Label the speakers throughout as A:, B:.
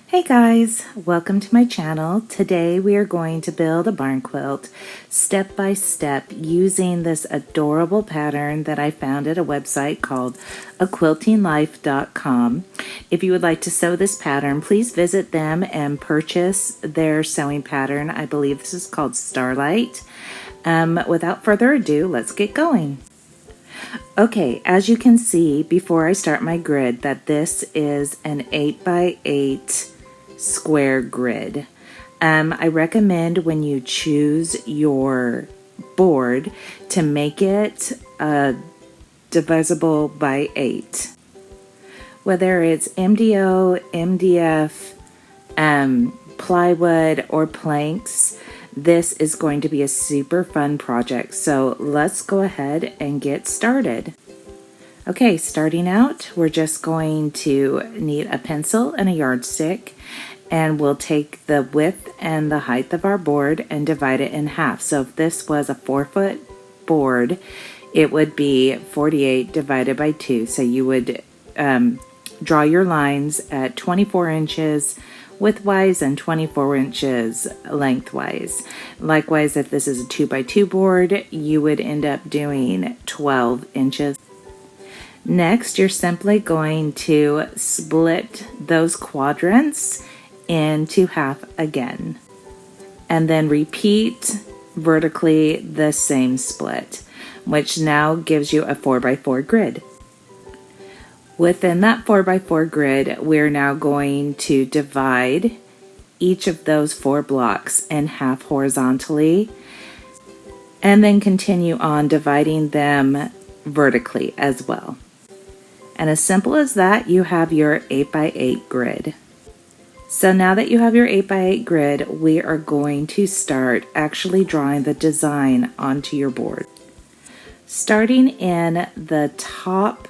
A: Hey guys, welcome to my channel. Today we are going to build a barn quilt step by step using this adorable pattern that I found at a website called aquiltinglife.com. If you would like to sew this pattern, please visit them and purchase their sewing pattern. I believe this is called Starlight. Without further ado, let's get going. Okay, as you can see before I start my grid that this is an 8x8 square grid. I recommend when you choose your board to make it divisible by 8. Whether it's MDO, MDF, plywood, or planks, this is going to be a super fun project. So let's go ahead and get started. Okay, starting out, we're just going to need a pencil and a yardstick, and we'll take the width and the height of our board and divide it in half. So if this was a 4-foot board, it would be 48 divided by 2. So you would draw your lines at 24 inches widthwise and 24 inches lengthwise. Likewise, if this is a 2x2 board, you would end up doing 12 inches. Next, you're simply going to split those quadrants into half again, and then repeat vertically the same split, which now gives you a 4x4 grid. Within that 4x4 grid, we're now going to divide each of those 4 blocks in half horizontally, and then continue on dividing them vertically as well. And as simple as that, you have your 8x8 grid. So now that you have your 8x8 grid, we are going to start actually drawing the design onto your board. Starting in the top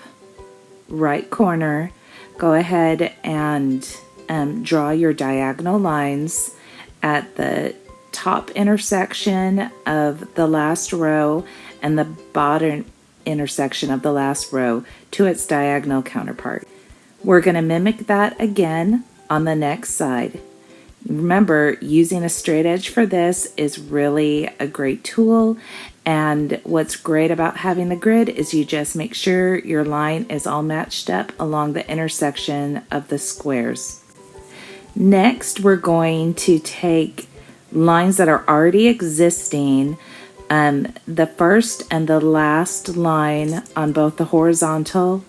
A: right corner, go ahead and draw your diagonal lines at the top intersection of the last row and the bottom intersection of the last row to its diagonal counterpart. We're going to mimic that again on the next side. Remember, using a straight edge for this is really a great tool, and what's great about having the grid is you just make sure your line is all matched up along the intersection of the squares. Next, we're going to take lines that are already existing. The first and the last line on both the horizontal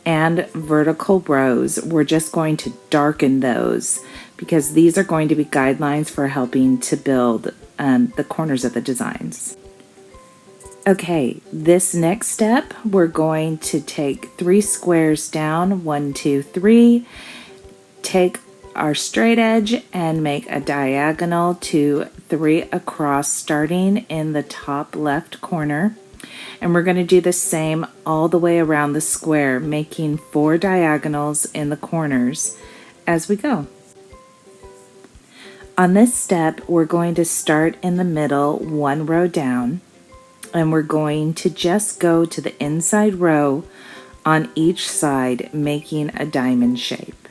A: and vertical rows, we're just going to darken those because these are going to be guidelines for helping to build the corners of the designs. Okay, this next step, we're going to take 3 squares down, 1, 2, 3, take our straight edge and make a diagonal to 3 across, starting in the top left corner. And we're going to do the same all the way around the square, making 4 diagonals in the corners as we go. On this step, we're going to start in the middle, 1 row down, and we're going to just go to the inside row on each side, making a diamond shape.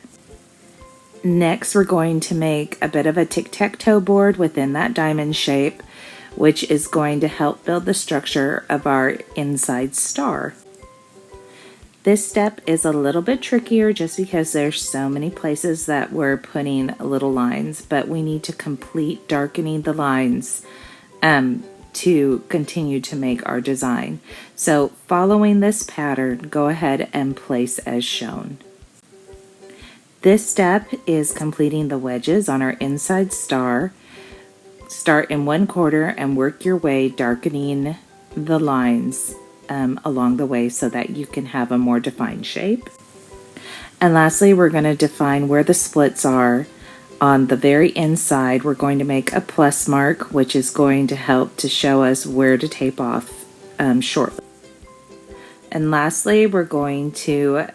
A: Next, we're going to make a bit of a tic-tac-toe board within that diamond shape, which is going to help build the structure of our inside star. This step is a little bit trickier just because there's so many places that we're putting little lines, but we need to complete darkening the lines to continue to make our design. So following this pattern, go ahead and place as shown. This step is completing the wedges on our inside star. Start in 1/4 and work your way darkening the lines along the way so that you can have a more defined shape. And lastly, we're going to define where the splits are. On the very inside, we're going to make a plus mark, which is going to help to show us where to tape off shortly. And lastly, we're going to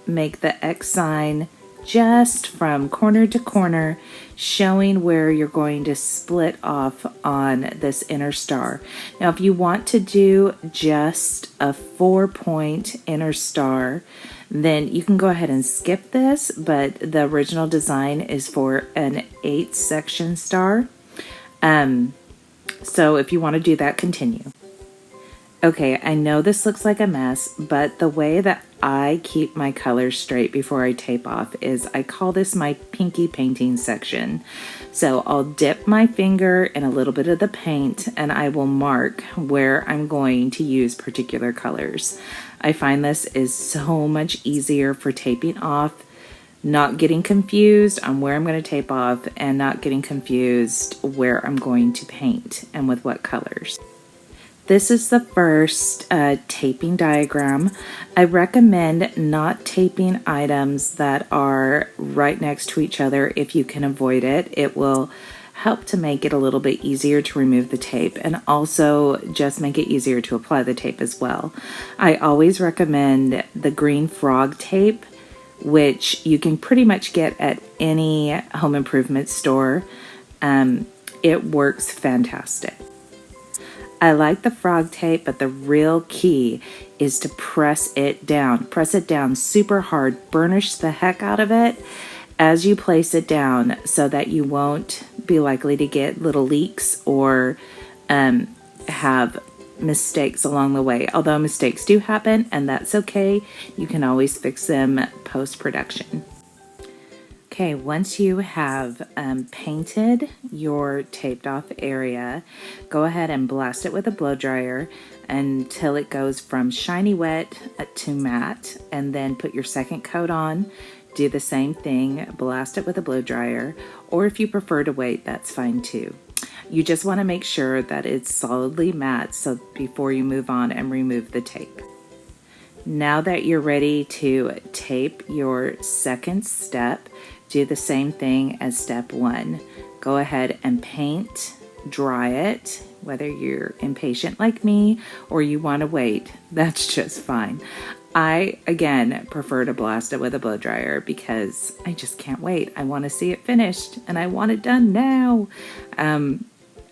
A: make the X sign just from corner to corner, showing where you're going to split off on this inner star. Now, if you want to do just a 4-point inner star, then you can go ahead and skip this, but the original design is for an 8-section star. So if you want to do that, continue. Okay, I know this looks like a mess, but the way that I keep my colors straight before I tape off is I call this my pinky painting section. So I'll dip my finger in a little bit of the paint and I will mark where I'm going to use particular colors. I find this is so much easier for taping off, not getting confused on where I'm going to tape off, and not getting confused where I'm going to paint and with what colors. This is the first taping diagram. I recommend not taping items that are right next to each other if you can avoid it. It will help to make it a little bit easier to remove the tape, and also just make it easier to apply the tape as well. I always recommend the green frog tape, which you can pretty much get at any home improvement store. It works fantastic. I like the frog tape, but the real key is to press it down. Press it down super hard, burnish the heck out of it as you place it down so that you won't be likely to get little leaks or have mistakes along the way. Although mistakes do happen, and that's okay. You can always fix them post-production. Okay, once you have painted your taped off area, go ahead and blast it with a blow dryer until it goes from shiny wet to matte, and then put your second coat on. Do the same thing, blast it with a blow dryer, or if you prefer to wait, that's fine too. You just want to make sure that it's solidly matte so before you move on and remove the tape. Now that you're ready to tape your second step, do the same thing as step 1. Go ahead and paint, dry it, whether you're impatient like me or you want to wait, that's just fine. I, again, prefer to blast it with a blow dryer because I just can't wait. I want to see it finished and I want it done now.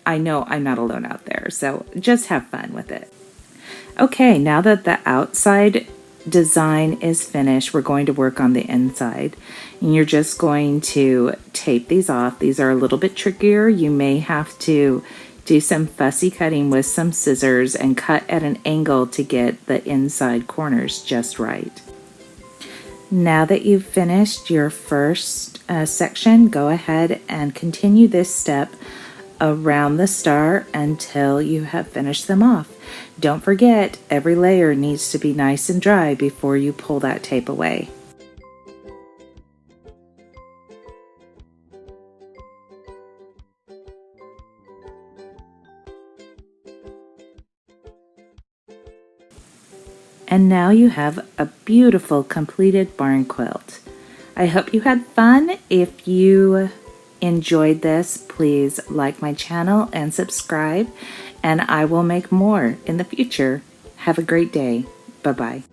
A: I know I'm not alone out there, so just have fun with it. Okay, now that the outside design is finished, we're going to work on the inside. And you're just going to tape these off. These are a little bit trickier. You may have to do some fussy cutting with some scissors and cut at an angle to get the inside corners just right. Now that you've finished your first section, go ahead and continue this step around the star until you have finished them off. Don't forget, every layer needs to be nice and dry before you pull that tape away. And now you have a beautiful completed barn quilt. I hope you had fun. If you enjoyed this, please like my channel and subscribe, and I will make more in the future. Have a great day. Bye-bye.